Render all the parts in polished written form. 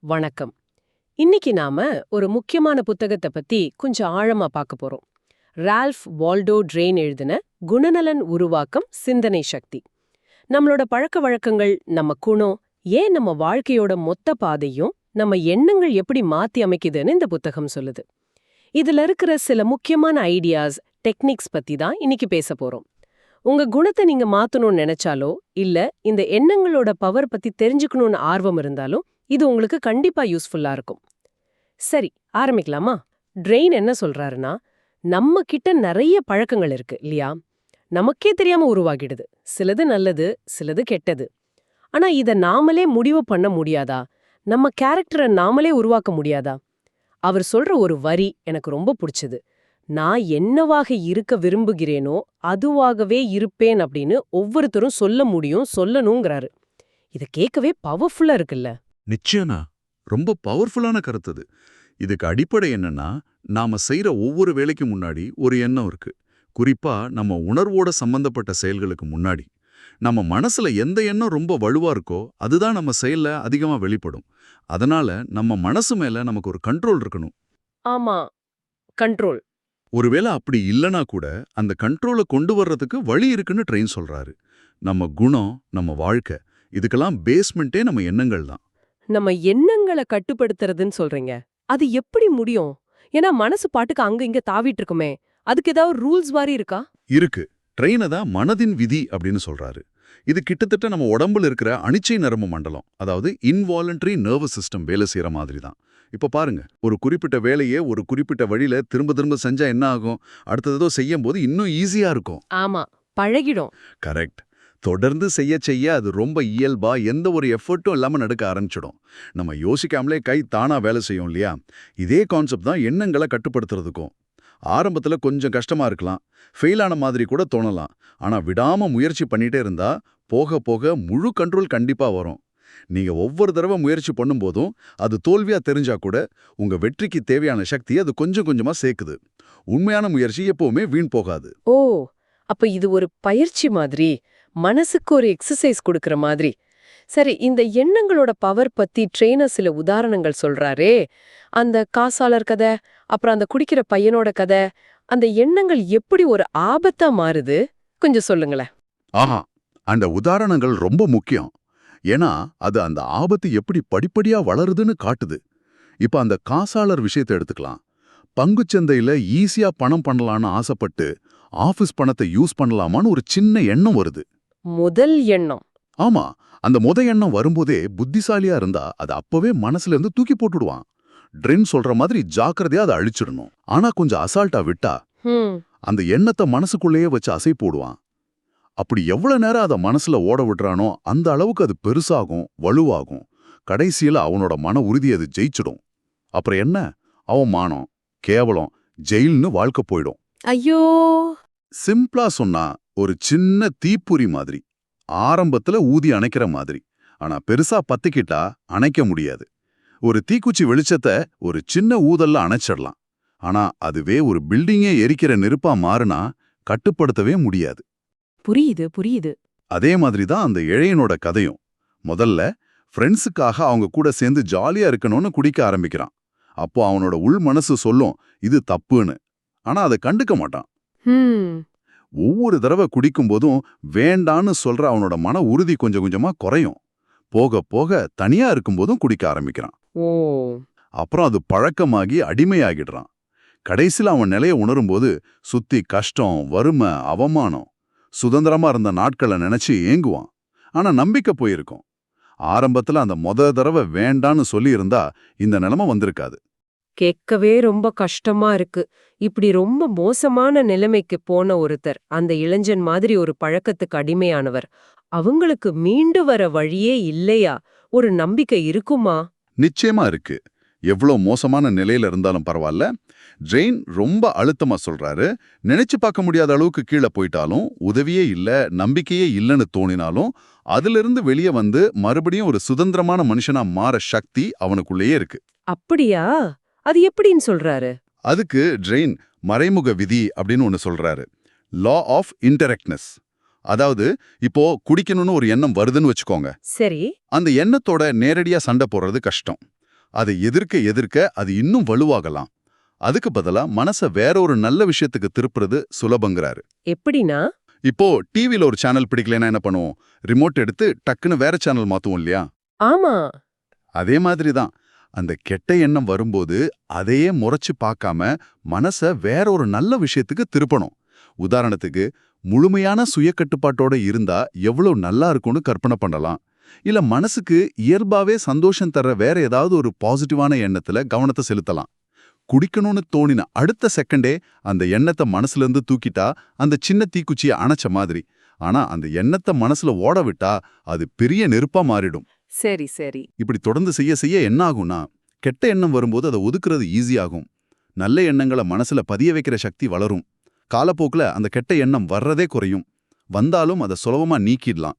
வணக்கம். இன்னைக்கு நாம ஒரு முக்கியமான புத்தகத்தை பத்தி கொஞ்சம் ஆழமா பார்க்க போறோம். ரால்ஃப் வால்டோ ட்ரெயின் எழுதின குணநலன் உருவாக்கம் சிந்தனை சக்தி. நம்மளோட பழக்க வழக்கங்கள், நம்ம குணம், ஏன் நம்ம வாழ்க்கையோட மொத்த பாதையும் நம்ம எண்ணங்கள் எப்படி மாத்தி அமைக்குதுன்னு இந்த புத்தகம் சொல்லுது. இதுல இருக்கிற சில முக்கியமான ஐடியாஸ், டெக்னிக்ஸ் பத்தி தான் இன்னைக்கு பேச போறோம். உங்க குணத்தை நீங்க மாத்தணும்னு நினைச்சாலோ இல்ல இந்த எண்ணங்களோட பவர் பத்தி தெரிஞ்சுக்கணும்னு ஆர்வம் இருந்தாலும் இது உங்களுக்கு கண்டிப்பா யூஸ்ஃபுல்லா இருக்கும். சரி, ஆரம்பிக்கலாமா? ட்ரெயின் என்ன சொல்றாருன்னா, நம்ம கிட்ட நிறைய பழக்கங்கள் இருக்கு இல்லையா? நமக்கே தெரியாம உருவாகிடுது. சிலது நல்லது, சிலது கெட்டது. ஆனா இத நாமளே முடிவு பண்ண முடியாதா? நம்ம கேரக்டரை நாமளே உருவாக்க முடியாதா? அவர் சொல்ற ஒரு வரி எனக்கு ரொம்ப பிடிச்சது. நான் என்னவாக இருக்க விரும்புகிறேனோ அதுவாகவே இருப்பேன் அப்படின்னு ஒவ்வொருத்தரும் சொல்ல முடியும், சொல்லணுங்கிறாரு. இத கேட்கவே பவர்ஃபுல்லா இருக்குல்ல? நிச்சயமா ரொம்ப பவர்ஃபுல்லான கருத்து அது. இதுக்கு அடிப்படை என்னன்னா, நாம செய்யற ஒவ்வொரு வேலைக்கு முன்னாடி ஒரு எண்ணம் இருக்கு. குறிப்பா நம்ம உணர்வோட சம்பந்தப்பட்ட செயல்களுக்கு முன்னாடி நம்ம மனசுல எந்த எண்ணம் ரொம்ப வலுவா இருக்கோ அதுதான் நம்ம செயல்ல அதிகமா வெளிப்படும். அதனால நம்ம மனசு மேல நமக்கு ஒரு கண்ட்ரோல் இருக்கணும். ஆமா, கண்ட்ரோல். ஒருவேளை அப்படி இல்லனா கூட அந்த கண்ட்ரோலை கொண்டு வர்றதுக்கு வழி இருக்குன்னு ட்ரெயின் சொல்றாரு. நம்ம குணம், நம்ம வாழ்க்கை, இதுக்கெல்லாம் பேஸ்மெண்ட்டே நம்ம எண்ணங்கள் தான். நம்ம எண்ணங்களை கட்டுப்படுத்துறதுன்னு சொல்றீங்க. அது எப்படி முடியும்? ஏன்னா மனசு பாட்டுக்கு அங்க இங்க தாவிட்டு இருக்குமே. அதுக்கு ஏதாவது ரூல்ஸ் மாதிரி இருக்கா? இருக்கு. ட்ரெயினை தான் மனதின் விதி அப்படின்னு சொல்றாரு. இது கிட்டத்தட்ட நம்ம உடம்புல இருக்கிற அனிச்சை நரம்பு மண்டலம், அதாவது இன்வாலண்டரி நர்வஸ் சிஸ்டம் வேலை செய்யற மாதிரி தான். இப்ப பாருங்க, ஒரு குறிப்பிட்ட வேலையை ஒரு குறிப்பிட்ட வழியில திரும்ப திரும்ப செஞ்சா என்ன ஆகும்? அடுத்ததோ செய்யும் போது இன்னும் ஈஸியா இருக்கும். ஆமா, பழகிடும். கரெக்ட். தொடர்ந்து செய்ய செய்ய அது ரொம்ப இயல்பா எந்த ஒரு எஃபர்ட்டும் இல்லாம நடக்க ஆரம்பிச்சிடும். நம்ம யோசிக்காமலே கை தானா வேலை செய்யும் இல்லையா? இதே கான்செப்ட் தான் எண்ணங்களை கட்டுப்படுத்துறதுக்கும். ஆரம்பத்துல கொஞ்சம் கஷ்டமா இருக்கலாம், ஃபெயிலான மாதிரி கூட தோணலாம். ஆனா விடாம முயற்சி பண்ணிட்டே இருந்தா போக போக முழு கண்ட்ரோல் கண்டிப்பா வரும். நீங்க ஒவ்வொரு தடவை முயற்சி பண்ணும்போதும் அது தோல்வியா தெரிஞ்சா கூட உங்க வெற்றிக்கு தேவையான சக்தியை அது கொஞ்சம் கொஞ்சமா சேர்க்குது. உண்மையான முயற்சி எப்பவுமே வீண் போகாது. ஓ, அப்ப இது ஒரு பயிற்சி மாதிரி, மனசுக்கு ஒரு எக்ஸசைஸ் கொடுக்கற மாதிரி. சரி, இந்த எண்ணங்களோட பவர் பத்தி ட்ரெய்னர் சில உதாரணங்கள் சொல்றாரே, அந்த காசாளர் கதை, அப்புறம் அந்த குடிக்கிற பையனோட கதை, அந்த எண்ணங்கள் எப்படி ஒரு ஆபத்தா மாறுது கொஞ்சம் சொல்லுங்களேன். ஆஹா, அந்த உதாரணங்கள் ரொம்ப முக்கியம். ஏன்னா அது அந்த ஆபத்து எப்படி படிப்படியா வளருதுன்னு காட்டுது. இப்ப அந்த காசாளர் விஷயத்தை எடுத்துக்கலாம். பங்குச்சந்தையில ஈஸியா பணம் பண்ணலான்னு ஆசைப்பட்டு ஆபீஸ் பணத்தை யூஸ் பண்ணலாமான்னு ஒரு சின்ன எண்ணம் வருது. முதல் எண்ணம். ஆமா, அந்த எண்ணம் வரும்போதே புத்திசாலியா இருந்தா அது அப்பவே மனசுல இருந்து தூக்கி போட்டுடுவான். ட்ரெயின் சொல்ற மாதிரி ஜாக்கிரதையா அதை அழிச்சிடணும். ஆனா கொஞ்சம் அசால்ட்டா விட்டா அந்த எண்ணத்தை மனசுக்குள்ளேயே வச்சு அசை போடுவான். அப்படி எவ்வளவு நேரம் அதை மனசுல ஓட விடுறானோ அந்த அளவுக்கு அது பெருசாகும், வலுவாகும். கடைசியில அவனோட மன உறுதி அது ஜெயிச்சிடும். அப்புறம் என்ன? அவமானம், கேவலம், ஜெயில்னு வாழ்க்கை போயிடும். ஐயோ! சிம்பிளா சொன்னா ஒரு சின்ன தீப்பொறி மாதிரி. ஆரம்பத்துல ஊதி அணைக்கிற மாதிரி. ஆனா பெருசா பத்திக்கிட்டா அணைக்க முடியாது. ஒரு தீக்குச்சி வெளிச்சத்தை ஒரு சின்ன ஊதல்ல அணைச்சிடலாம். ஆனா அதுவே ஒரு பில்டிங்கே எரிக்கிற நெருப்பா மாறுனா கட்டுப்படுத்தவே முடியாது. புரியுது, புரியுது. அதே மாதிரி தான் அந்த இழையனோட கதையும். முதல்ல ஃப்ரெண்ட்ஸுக்காக அவங்க கூட சேர்ந்து ஜாலியா இருக்கணும்னு குடிக்க ஆரம்பிக்கிறான். அப்போ அவனோட உள் மனசு சொல்லும் இது தப்புன்னு. ஆனா அதை கண்டுக்க மாட்டான். ஒவ்வொரு தடவை குடிக்கும் போதும் வேண்டான்னு சொல்ற அவனோட மன உறுதி கொஞ்சம் கொஞ்சமா குறையும். போக போக தனியா இருக்கும்போதும் குடிக்க ஆரம்பிக்கிறான். ஓ, அப்புறம் அது பழக்கமாகி அடிமையாகிடுறான். கடைசியில் அவன் நிலைய உணரும்போது சுத்தி கஷ்டம், வறுமை, அவமானம். சுதந்திரமா இருந்த நாட்களை நினைச்சு ஏங்குவான். ஆனா நம்பிக்கை போயிருக்கும். ஆரம்பத்துல அந்த தடவை வேண்டான்னு சொல்லி இருந்தா இந்த நிலைமை வந்திருக்காது. கேட்கவே ரொம்ப கஷ்டமா இருக்கு. இப்படி ரொம்ப மோசமான நிலைமைக்கு போன ஒருத்தர், அந்த இளைஞன் மாதிரி ஒரு பழக்கத்துக்கு அடிமையானவர், அவங்களுக்கு மீண்டு வர வழியே இல்லையா? ஒரு நம்பிக்கை இருக்குமா? நிச்சயமா இருக்கு. எவ்வளோ மோசமான நிலையில இருந்தாலும் பரவாயில்ல. ட்ரெயின் ரொம்ப அழுத்தமா சொல்றாரு. நினைச்சு பார்க்க முடியாத அளவுக்கு கீழே போயிட்டாலும், உதவியே இல்ல, நம்பிக்கையே இல்லைன்னு தோணினாலும், அதிலிருந்து வெளியே வந்து மறுபடியும் ஒரு சுதந்திரமான மனுஷனா மாற சக்தி அவனுக்குள்ளேயே இருக்கு. அப்படியா? அது எப்படின்னு சொல்றாரு? அதுக்கு ட்ரெயின் மறைமுக விதி அப்படின்னு ஒன்னு சொல்றாரு. Law of indirectness. அதாவது இப்போ குடிக்கணும்னு ஒரு எண்ணம் வருதுன்னு வச்சுக்கோங்க. சரி. அந்த எண்ணத்தோட நேரடியா சண்டை போடுறது கஷ்டம். அதை எதிர்க்க எதிர்க்க அது இன்னும் வலுவாகலாம். அதுக்கு பதிலா மனச வேற ஒரு நல்ல விஷயத்துக்கு திருப்புறது சுலபங்கிறாரு. எப்படின்னா? இப்போ டிவில ஒரு சேனல் பிடிக்கலன்னா என்ன பண்ணுவோம்? ரிமோட் எடுத்து டக்குன்னு வேற சேனல் மாத்துவோம் இல்லையா? ஆமா. அதே மாதிரி தான். அந்த கெட்ட எண்ணம் வரும்போது அதையே முறைச்சு பார்க்காம மனச வேற ஒரு நல்ல விஷயத்துக்கு திருப்பணும். உதாரணத்துக்கு, முழுமையான சுயக்கட்டுப்பாட்டோட இருந்தா எவ்வளவு நல்லா இருக்கும்னு கற்பனை பண்ணலாம். இல்ல மனசுக்கு இயல்பாவே சந்தோஷம் தர்ற வேற ஏதாவது ஒரு பாசிட்டிவான எண்ணத்துல கவனத்தை செலுத்தலாம். குடிக்கணும்னு தோணின அடுத்த செகண்டே அந்த எண்ணத்தை மனசுல இருந்து தூக்கிட்டா அந்த சின்ன தீக்குச்சியை அணைச்ச மாதிரி. ஆனா அந்த எண்ணத்தை மனசுல ஓட விட்டா அது பெரிய நெருப்பா மாறிடும். சரி சரி. இப்படி தொடர்ந்து செய்ய செய்ய என்ன ஆகும்னா, கெட்ட எண்ணம் வரும்போது அதை ஒதுக்குறது ஈஸியாகும். நல்ல எண்ணங்களை மனசுல பதிய வைக்கிற சக்தி வளரும். காலப்போக்குல அந்த கெட்ட எண்ணம் வர்றதே குறையும். வந்தாலும் அதை சுலபமா நீக்கிடலாம்.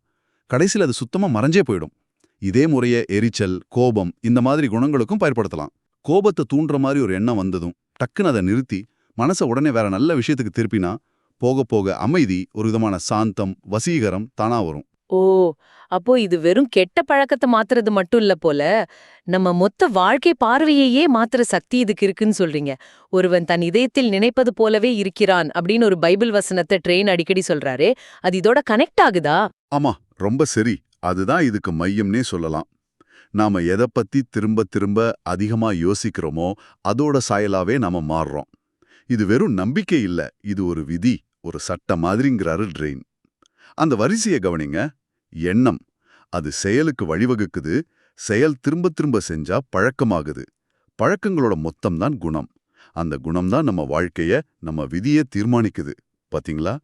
கடைசியில் அது சுத்தமா மறைஞ்சே போயிடும். இதே முறைய எரிச்சல், கோபம் இந்த மாதிரி குணங்களுக்கும் பயன்படுத்தலாம். கோபத்தை தூண்டுற மாதிரி ஒரு எண்ணம் வந்ததும் டக்குன்னு அதை நிறுத்தி மனசை உடனே வேற நல்ல விஷயத்துக்கு திருப்பினா போக போக அமைதி, ஒரு விதமான சாந்தம், வசீகரம் தானா வரும். ஓ, அப்போ இது வெறும் கெட்ட பழக்கத்தை மாத்துறது மட்டும் இல்ல போல, நம்ம மொத்த வாழ்க்கை பார்வையையே மாத்துற சக்தி இதுக்கு இருக்குன்னு சொல்றீங்க. ஒருவன் தன் இதயத்தில் நினைப்பது போலவே இருக்கிறான் அப்படின்னு ஒரு பைபிள் வசனத்தை ட்ரெயின் அடிக்கடி சொல்றாரே, அது இதோட கனெக்ட் ஆகுதா? ஆமா, ரொம்ப சரி. அதுதான் இதுக்கு மையம்னே சொல்லலாம். நாம எதை பத்தி திரும்ப திரும்ப அதிகமா யோசிக்கிறோமோ அதோட சாயலாவே நாம மாறுறோம். இது வெறும் நம்பிக்கை இல்ல, இது ஒரு விதி, ஒரு சட்ட மாதிரிங்கிறாரு ட்ரெயின். அந்த வரிசையை கவனிங்க. எண்ணம் அது செயலுக்கு வழிவகுக்குது. செயல் திரும்ப திரும்ப செஞ்சா பழக்கமாகுது. பழக்கங்களோட மொத்தம் தான் குணம். அந்த குணம் தான் நம்ம வாழ்க்கைய, நம்ம விதியை தீர்மானிக்குது. பாத்தீங்களா?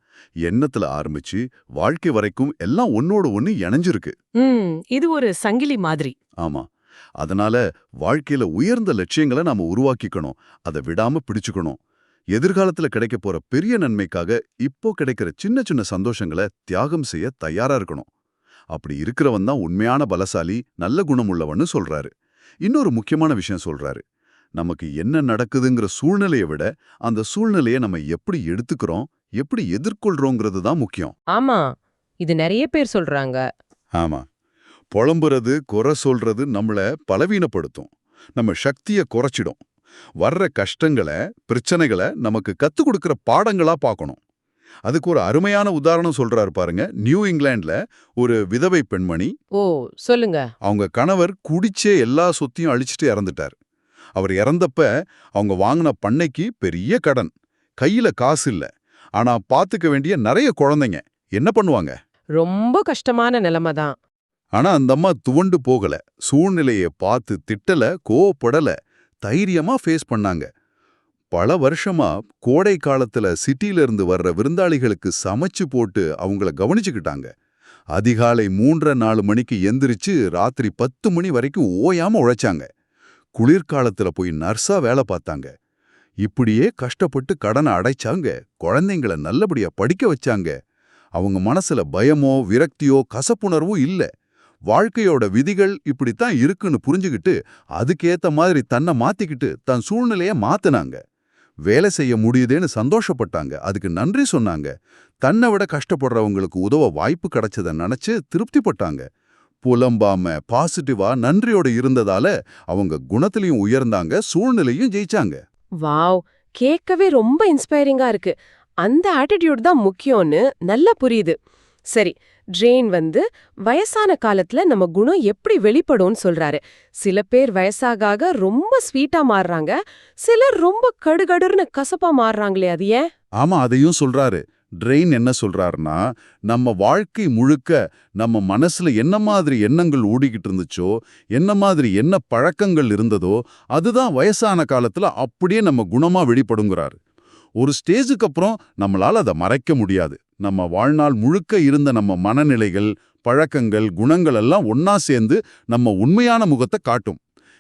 எண்ணத்துல ஆரம்பிச்சு வாழ்க்கை வரைக்கும் எல்லாம் ஒன்னோட ஒன்னு இணைஞ்சிருக்கு. இது ஒரு சங்கிலி மாதிரி. ஆமா. அதனால வாழ்க்கையில உயர்ந்த லட்சியங்களை நாம உருவாக்கிக்கணும். அதை விடாம பிடிச்சுக்கணும். எதிர்காலத்துல கிடைக்க போற பெரிய நன்மைக்காக இப்போ கிடைக்கிற சின்ன சின்ன சந்தோஷங்களை தியாகம் செய்ய தயாரா இருக்கணும். அப்படி இருக்கிறவன் தான் உண்மையான பலசாலி, நல்ல குணம் உள்ளவன்னு சொல்றாரு. இன்னொரு முக்கியமான விஷயம் சொல்றாரு. நமக்கு என்ன நடக்குதுங்கிற சூழ்நிலையை விட அந்த சூழ்நிலையை நம்ம எப்படி எடுத்துக்கிறோம், எப்படி எதிர்கொள்றோங்கிறது தான் முக்கியம். ஆமா, இது நிறைய பேர் சொல்றாங்க. ஆமா. புலம்புறது, குறை சொல்றது நம்மள பலவீனப்படுத்தும். நம்ம சக்தியை குறைச்சிடும். வர்ற கஷ்டங்களை, பிரச்சனைகளை நமக்கு கத்துக் கொடுக்கிற பாடங்களா பார்க்கணும். அதுக்கு ஒரு அருமையான உதாரணம் சொல்றாரு பாருங்க. நியூ இங்கிலாந்துல ஒரு விதவை பெண்மணி. ஓ, சொல்லுங்க. அவங்க கணவர் குடிச்சே எல்லா சொத்தையும் அழிச்சிட்டு இறந்துட்டார். அவர் இறந்தப்ப அவங்க வாங்கின பண்ணைக்கு பெரிய கடன். கையில காசு இல்ல. ஆனா பாத்துக்க வேண்டிய நிறைய குழந்தைங்க. என்ன பண்ணுவாங்க? ரொம்ப கஷ்டமான நிலைமை தான். ஆனா அந்த அம்மா துவண்டு போகல. சூழ்நிலையை பார்த்து திட்டல, கோவப்படல. தைரியமா ஃபேஸ் பண்ணாங்க. பல வருஷமா கோடை காலத்துல சிட்டில இருந்து வர்ற விருந்தாளிகளுக்கு சமைச்சு போட்டு அவங்கள கவனிச்சுக்கிட்டாங்க. அதிகாலை 3:30 மணிக்கு எந்திரிச்சு ராத்திரி 10 மணி வரைக்கும் ஓயாம உழைச்சாங்க. குளிர்காலத்துல போய் நர்ஸா வேலை பார்த்தாங்க. இப்படியே கஷ்டப்பட்டு கடனை அடைச்சாங்க. குழந்தைங்கள நல்லபடியா படிக்க வச்சாங்க. அவங்க மனசுல பயமோ விரக்தியோ கசப்புணர்வோ இல்ல. வாழ்க்கையோட விதிகள் இப்படித்தான் இருக்குன்னு புரிஞ்சுக்கிட்டு அதுக்கேத்த மாதிரி தன்னை மாத்திக்கிட்டு தன் சூழ்நிலைய மாத்தினாங்க. வேலை செய்ய முடியுதேன்னு சந்தோஷப்பட்டாங்க. அதுக்கு நன்றி சொன்னாங்க. தன்னை விட கஷ்டப்படுறவங்களுக்கு உதவ வாய்ப்பு கிடைச்சதை நினைச்சு திருப்திப்பட்டாங்க. புலம்பாம பாசிட்டிவா நன்றியோட இருந்ததால அவங்க குணத்திலையும் உயர்ந்தாங்க, சூழ்நிலையும் ஜெயிச்சாங்க. வாவ், கேட்கவே ரொம்ப இன்ஸ்பைரிங்கா இருக்கு. அந்த ஆட்டிடியூட் தான் முக்கியம்னு நல்லா புரியுது. சரி, ட்ரெயின் வயசான காலத்துல நம்ம குணம் எப்படி வெளிப்படும்னு சொல்றாரு. சில பேர் வயசாக ரொம்ப ஸ்வீட்டா மாறுறாங்க, சிலர் ரொம்ப கடுகடுன்னு கசப்பா மாறுறாங்களே, அது ஏன்? ஆமா, அதையும் சொல்றாரு. ட்ரெயின் என்ன சொல்றாருன்னா, நம்ம வாழ்க்கை முழுக்க நம்ம மனசுல என்ன மாதிரி எண்ணங்கள் ஓடிக்கிட்டு இருந்துச்சோ, என்ன மாதிரி என்ன பழக்கங்கள் இருந்ததோ, அதுதான் வயசான காலத்துல அப்படியே நம்ம குணமா வெளிப்படுங்கிறாரு. ஒரு ஸ்டேஜுக்கு அப்புறம் நம்மளால அதை மறைக்க முடியாது. நம்ம வாழ்நாள் முழுக்க இருந்த நம்ம மனநிலைகள், பழக்கங்கள், குணங்கள் எல்லாம் ஒன்னா சேர்ந்து நம்ம உண்மையான முகத்தை காட்டும்.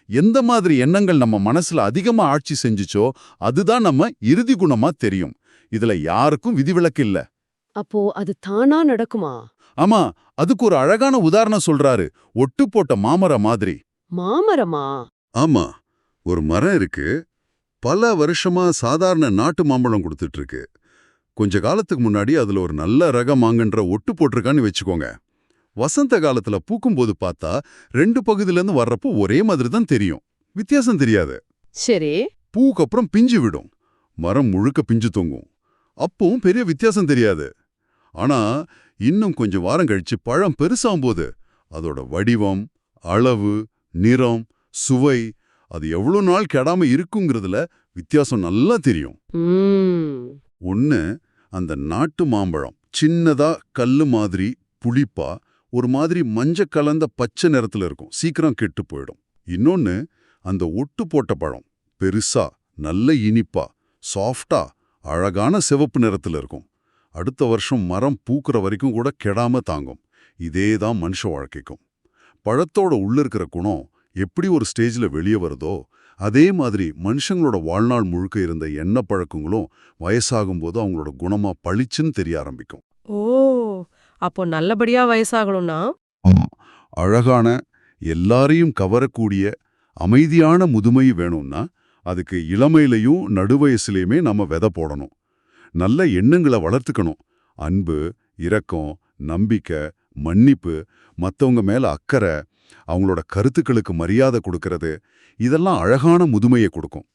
எந்த மாதிரி எண்ணங்கள் நம்ம மனசுல அதிகமா ஆட்சி செஞ்சுச்சோ அதுதான் நம்ம இறுதி குணமா தெரியும். இதுல யாருக்கும் விதிவிலக்கு இல்ல. அப்போ அது தானா நடக்குமா? ஆமா, அதுக்கு ஒரு அழகான உதாரணம் சொல்றாரு. ஒட்டு போட்ட மாமரம் மாதிரி. மாமரமா? ஆமா, ஒரு மரம் இருக்கு. பல வருஷமா சாதாரண நாட்டு மாம்பழம் கொடுத்துட்டு இருக்கு. கொஞ்ச காலத்துக்கு முன்னாடி அதுல ஒரு நல்ல ரக மாங்கன்ற ஒட்டு போட்டிருக்கான்னு வச்சுக்கோங்க. வசந்த காலத்துல பூக்கும்போது பார்த்தா 2 பகுதியிலேருந்து வர்றப்போ ஒரே மாதிரி தான் தெரியும். வித்தியாசம் தெரியாது. சரி. பூக்கு அப்புறம் பிஞ்சு விடும். மரம் முழுக்க பிஞ்சு தொங்கும். அப்பவும் பெரிய வித்தியாசம் தெரியாது. ஆனா இன்னும் கொஞ்சம் வாரம் கழிச்சு பழம் பெருசாகும்போது அதோட வடிவம், அளவு, நிறம், சுவை அது எவ்வளவு நாள் கெடாம இருக்குங்கிறதுல வித்தியாசம் நல்லா தெரியும். ஒன்னு அந்த நாட்டு மாம்பழம் சின்னதா கல்லு மாதிரி புளிப்பா ஒரு மாதிரி மஞ்ச கலந்த பச்சை நிறத்துல இருக்கும், சீக்கிரம் கெட்டு போயிடும். இன்னொன்னு அந்த ஒட்டு போட்ட பழம் பெருசா நல்ல இனிப்பா சாஃப்டா அழகான சிவப்பு நிறத்துல இருக்கும். அடுத்த வருஷம் மரம் பூக்குற வரைக்கும் கூட கெடாம தாங்கும். இதேதான் மனுஷ வாழ்க்கைக்கும். பழத்தோட உள்ள இருக்கிற குணம் எப்படி ஒரு ஸ்டேஜ்ல வெளியே வருதோ அதே மாதிரி மனுஷங்களோட வாழ்நாள் முழுக்க இருந்த எண்ணெய் பழக்கங்களும் வயசாகும்போது அவங்களோட குணமா பளிச்சுன்னு தெரிய ஆரம்பிக்கும். ஓ, அப்போ நல்லபடியா வயசாகணும்னா அழகான எல்லாரையும் கவரக்கூடிய அமைதியான முதுமை வேணும்னா அதுக்கு இளமையிலையும் நடுவயசுலையுமே நம்ம விதை போடணும். நல்ல எண்ணங்களை வளர்த்துக்கணும். அன்பு, இரக்கம், நம்பிக்கை, மன்னிப்பு, மத்தவங்க மேல அக்கறை, அவங்களோட கருத்துக்களுக்கு மரியாதை கொடுக்கறது, இதெல்லாம் அழகான முதுமையை கொடுக்கும்.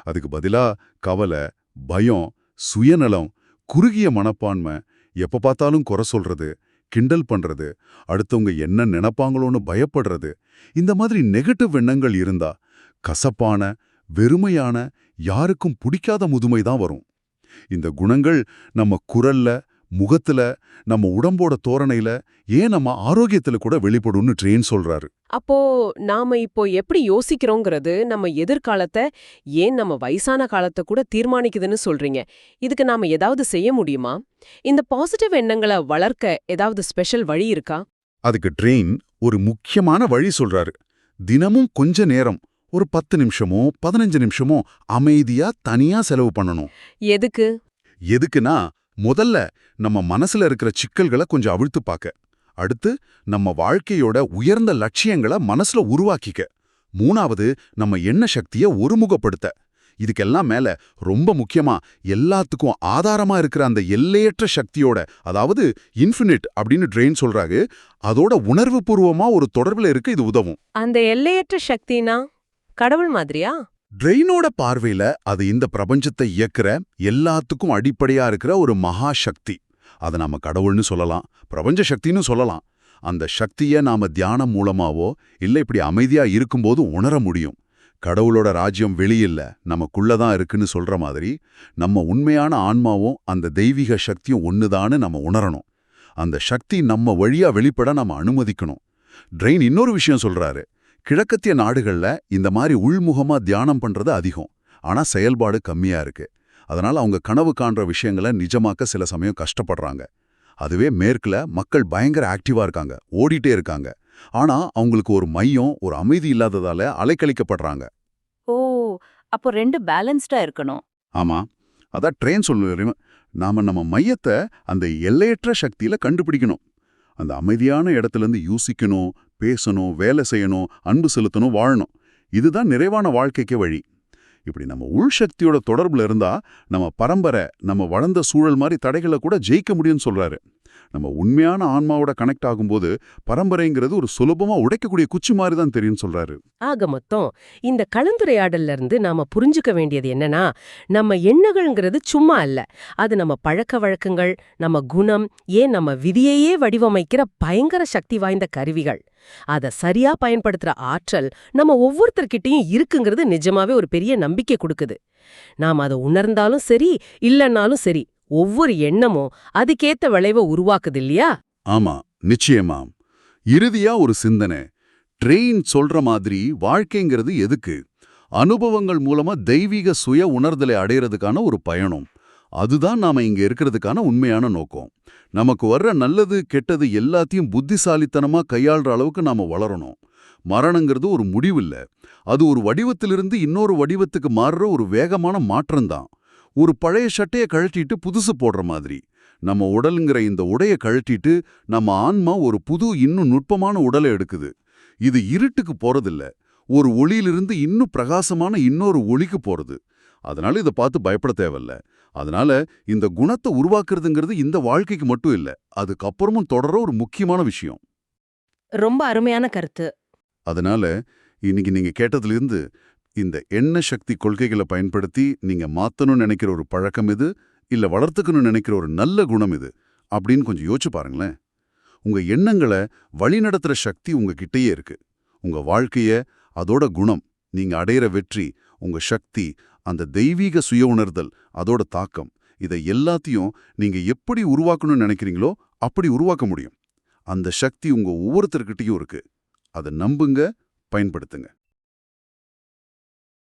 அதுக்கு பதிலா கவலை, பயம், சுயநலம், குறுகிய மனப்பான்மை, எப்ப பார்த்தாலும் குறை சொல்றது, கிண்டல் பண்றது, அடுத்தவங்க என்ன நினைப்பாங்களோன்னு பயப்படுறது, இந்த மாதிரி நெகட்டிவ் எண்ணங்கள் இருந்தா கசப்பான, வெறுமையான, யாருக்கும் பிடிக்காத முதுமை தான் வரும். இந்த குணங்கள் நம்ம குரல்ல, முகத்துல, நம்ம உடம்போட தோரணையில, ஏன் நம்ம ஆரோக்கியத்துல கூட வெளிப்படும்னு ட்ரெயின் சொல்றாரு. அப்போ நாம இப்போ எப்படி யோசிக்கிறோங்கிறது நம்ம எதிர்காலத்தை, ஏன் நம்ம வயசான காலத்தை கூட தீர்மானிக்குதுன்னு சொல்றீங்க. இதுக்கு நாம ஏதாவது செய்ய முடியுமா? இந்த பாசிட்டிவ் எண்ணங்களை வளர்க்க ஏதாவது ஸ்பெஷல் வழி இருக்கா? அதுக்கு ட்ரெயின் ஒரு முக்கியமான வழி சொல்றாரு. தினமும் கொஞ்ச நேரம், ஒரு 10 நிமிஷமோ 15 நிமிஷமோ அமைதியா தனியா செலவு பண்ணணும். எதுக்கு? எதுக்குன்னா, முதல்ல நம்ம மனசுல இருக்கிற சிக்கல்களை கொஞ்சம் அவிழ்த்து பார்க்க. அடுத்து நம்ம வாழ்க்கையோட உயர்ந்த லட்சியங்களை மனசுல உருவாக்கிக்க. மூணாவது நம்ம எண்ண சக்தியை ஒருமுகப்படுத்த. இதுக்கெல்லாம் மேல ரொம்ப முக்கியமா எல்லாத்துக்கும் ஆதாரமா இருக்கிற அந்த எல்லையற்ற சக்தியோட, அதாவது இன்ஃபினிட் அப்படின்னு ட்ரெயின் சொல்றாரு, அதோட உணர்வு பூர்வமா ஒரு தொடர்புல இருக்க இது உதவும். அந்த எல்லையற்ற சக்தினா கடவுள் மாதிரியா? ட்ரெயினோட பார்வையில அது இந்த பிரபஞ்சத்தை இயக்குற, எல்லாத்துக்கும் அடிப்படையா இருக்கிற ஒரு மகா சக்தி. அதை நாம கடவுள்னு சொல்லலாம், பிரபஞ்ச சக்தின்னு சொல்லலாம். அந்த சக்தியை நாம தியானம் மூலமாவோ இல்ல இப்படி அமைதியா இருக்கும்போது உணர முடியும். கடவுளோட ராஜ்யம் வெளியில்ல, நமக்குள்ளதான் இருக்குன்னு சொல்ற மாதிரி நம்ம உண்மையான ஆன்மாவும் அந்த தெய்வீக சக்தியும் ஒண்ணுதான்னு நம்ம உணரணும். அந்த சக்தி நம்ம வழியா வெளிப்பட நம்ம அனுமதிக்கணும். ட்ரெயின் இன்னொரு விஷயம் சொல்றாரு. கிழக்கத்திய நாடுகள்ல இந்த மாதிரி உள்முகமா தியானம் பண்றது அதிகம், ஆனா செயல்பாடு கம்மியா இருக்கு. அதனால அவங்க கனவு காண்ற விஷயங்களை நிஜமாக்க சில சமயம் கஷ்டப்படுறாங்க. அதுவே மேற்குல மக்கள் பயங்கர ஆக்டிவா இருக்காங்க, ஓடிட்டே இருக்காங்க. ஆனா அவங்களுக்கு ஒரு மையம், ஒரு அமைதி இல்லாததால அலைக்கழிக்கப்படுறாங்க. ஓ, அப்போ ரெண்டு பேலன்ஸ்டா இருக்கணும். ஆமா, அதான் ட்ரெயின் சொல்லுறேன். நாம நம்ம மையத்தை அந்த எல்லையற்ற சக்தியில கண்டுபிடிக்கணும். அந்த அமைதியான இடத்துலேருந்து யோசிக்கணும், பேசணும், வேலை செய்யணும், அன்பு செலுத்தணும், வாழணும். இதுதான் நிறைவான வாழ்க்கைக்கு வழி. இப்படி நம்ம உள்சக்தியோட தொடர்புல இருந்தா நம்ம பரம்பரை, நம்ம வளர்ந்த சூழல் மாதிரி தடைகளை கூட ஜெயிக்க முடியும்னு சொல்றாரு. நம்ம உண்மையான ஆன்மாவோட கனெக்ட் ஆகும்போது பரம்பரைங்கிறது ஒரு சுலபமா உடைக்கக்கூடிய குச்சி மாதிரி தான் தெரியும்னு சொல்றாரு. ஆக மொத்தம் இந்த கலந்துரையாடல்ல இருந்து நாம புரிஞ்சுக்க வேண்டியது என்னன்னா, நம்ம எண்ணங்கள்ங்கிறது சும்மா அல்ல. அது நம்ம பழக்க வழக்கங்கள், நம்ம குணம், ஏன் நம்ம விதியையே வடிவமைக்கிற பயங்கர சக்தி வாய்ந்த கருவிகள். அத சரியா பயன்படுத்துற ஆற்றல் நம்ம ஒவ்வொருத்தர்கிட்டயும் இருக்குங்கிறது நிஜமாவே ஒரு பெரிய நம்பிக்கை கொடுக்குது. நாம அதை உணர்ந்தாலும் சரி, இல்லைன்னாலும் சரி, ஒவ்வொரு எண்ணமும் அதுக்கேத்த விளைவை உருவாக்குது இல்லையா? ஆமா, நிச்சயமா. இறுதியா ஒரு சிந்தனை. ட்ரெயின் சொல்ற மாதிரி வாழ்க்கைங்கிறது எதுக்கு? அனுபவங்கள் மூலமா தெய்வீக சுய உணர்தலை அடையிறதுக்கான ஒரு பயணம். அதுதான் நாம இங்க இருக்கிறதுக்கான உண்மையான நோக்கம். நமக்கு வர்ற நல்லது கெட்டது எல்லாத்தையும் புத்திசாலித்தனமா கையாள்ற அளவுக்கு நாம வளரணும். மரணங்கிறது ஒரு முடிவில்ல, அது ஒரு வடிவத்திலிருந்து இன்னொரு வடிவத்துக்கு மாறுற ஒரு வேகமான மாற்றம்தான். ஒரு பழைய சட்டையை கழட்டிட்டு புதுசு போடுற மாதிரி நம்ம உடலுங்கிற இந்த உடையை கழட்டிட்டு நம்ம ஆன்மா ஒரு புது இன்னும் நுட்பமான உடலை எடுக்குது. இது இருட்டுக்கு போறதில்ல, ஒரு ஒளியிலிருந்து இன்னும் பிரகாசமான இன்னொரு ஒளிக்கு போறது. அதனால இதை பார்த்து பயப்பட தேவையில்ல. அதனால இந்த குணத்தை உருவாக்குறதுங்கிறது இந்த வாழ்க்கைக்கு மட்டும் இல்ல, அதுக்கப்புறமும் தொடர ஒரு முக்கியமான விஷயம். ரொம்ப அருமையான கருத்து. அதனால இன்னைக்கு நீங்க கேட்டதிலிருந்து இந்த எண்ண சக்தி கொள்கைகளை பயன்படுத்தி நீங்க மாத்தணும்னு நினைக்கிற ஒரு பழக்கம் இது, இல்ல வளர்த்துக்கணும்னு நினைக்கிற ஒரு நல்ல குணம் இது அப்படின்னு கொஞ்சம் யோசிச்சு பாருங்களேன். உங்க எண்ணங்களை வழிநடத்துற சக்தி உங்ககிட்டயே இருக்கு. உங்க வாழ்க்கைய, அதோட குணம், நீங்க அடையிற வெற்றி, உங்க சக்தி, அந்த தெய்வீக சுய உணர்தல், அதோட தாக்கம், இதை எல்லாத்தையும் நீங்க எப்படி உருவாக்கணும்னு நினைக்கிறீங்களோ அப்படி உருவாக்க முடியும். அந்த சக்தி உங்க ஒவ்வொருத்தர்கிட்டயும் இருக்கு. அதை நம்புங்க, பயன்படுத்துங்க.